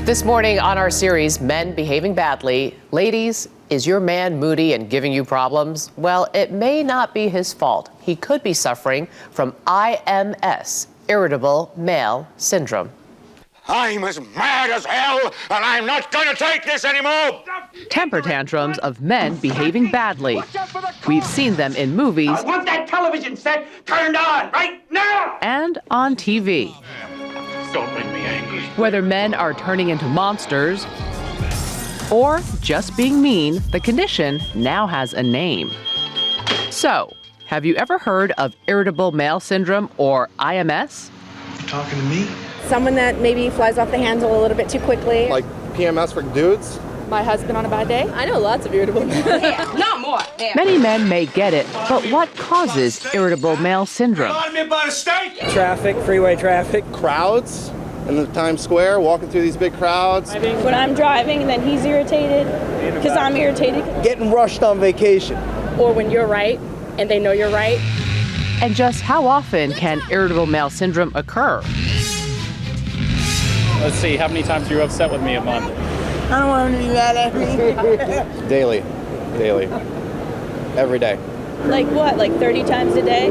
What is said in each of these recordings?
This morning on our series, Men Behaving Badly. Ladies, is your man moody and giving you problems? Well, it may not be his fault. He could be suffering from IMS, Irritable Male Syndrome. I'm as mad as hell, and I'm not going to take this anymore! Temper tantrums of men behaving badly. We've seen them in movies. I want that television set turned on right now! And on TV. Don't make me angry. Whether men are turning into monsters or just being mean, the condition now has a name. So, have you ever heard of Irritable Male Syndrome, or IMS? You talking to me? Someone that maybe flies off the handle a little bit too quickly. Like PMS for dudes? My husband on a bad day. I know lots of irritable men. No more. There. Many men may get it, but what causes Irritable Male Syndrome? Traffic, freeway traffic. Crowds in the Times Square, walking through these big crowds. When I'm driving and then he's irritated because I'm irritated. Getting rushed on vacation. Or when you're right and they know you're right. And just how often can Irritable Male Syndrome occur? Let's see, how many times are you upset with me a month? I don't want him to be mad at me. Daily. Every day. Like what? Like 30 times a day?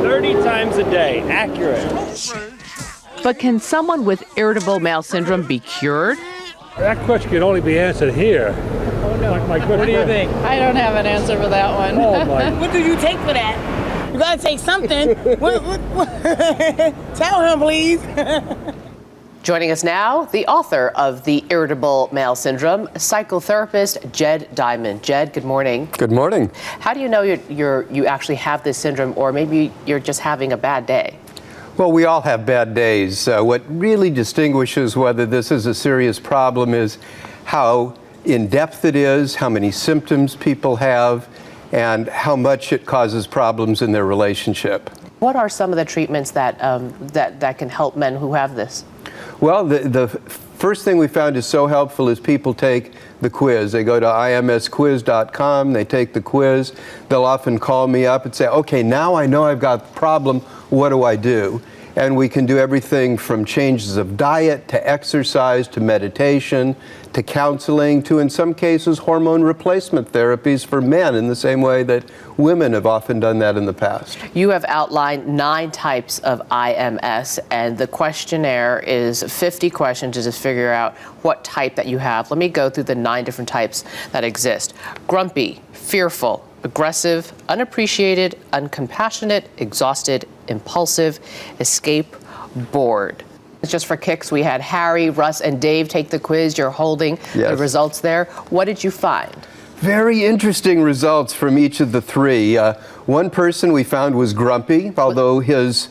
30 times a day, accurate. But can someone with Irritable Male Syndrome be cured? That question can only be answered here. Oh no, what do you think? I don't have an answer for that one. Oh my. What do you take for that? You gotta take something. Tell him, please. Joining us now, the author of The Irritable Male Syndrome, psychotherapist Jed Diamond. Jed, good morning. Good morning. How do you know you actually have this syndrome, or maybe you're just having a bad day? Well, we all have bad days. What really distinguishes whether this is a serious problem is how in-depth it is, how many symptoms people have, and how much it causes problems in their relationship. What are some of the treatments that can help men who have this? Well, the first thing we found is so helpful is people take the quiz. They go to imsquiz.com, they take the quiz. They'll often call me up and say, okay, now I know I've got the problem, what do I do? And we can do everything from changes of diet to exercise to meditation to counseling to, in some cases, hormone replacement therapies for men in the same way that women have often done that in the past. You have outlined 9 types of IMS, and the questionnaire is 50 questions to just figure out what type that you have. Let me go through the 9 different types that exist. Grumpy, fearful, aggressive, unappreciated, uncompassionate, exhausted, impulsive, escape, bored. Just for kicks, we had Harry, Russ, and Dave take the quiz. You're holding the results there. What did you find? Very interesting results from each of the 3. One person we found was grumpy, although his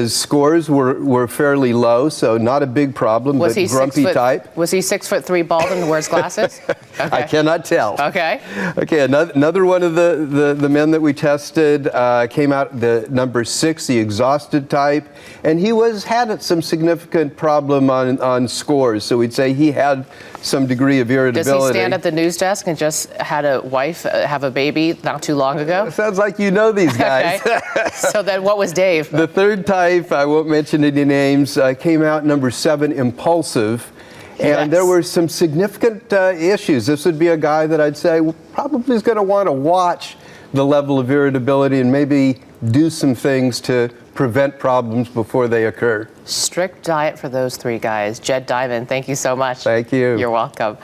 scores were fairly low, so not a big problem, but grumpy type. Was he 6'3", bald, and wears glasses? Okay. I cannot tell. Okay. Okay, another one of the men that we tested came out the number 6, the exhausted type, and he had some significant problem on scores, so we'd say he had some degree of irritability. Does he stand at the news desk and just had a wife have a baby not too long ago? Sounds like you know these guys. Okay. So then what was Dave? The third type, I won't mention any names, came out number 7, impulsive. And there were some significant issues. This would be a guy that I'd say probably is going to want to watch the level of irritability and maybe do some things to prevent problems before they occur. Strict diet for those 3 guys. Jed Diamond, thank you so much. Thank you. You're welcome.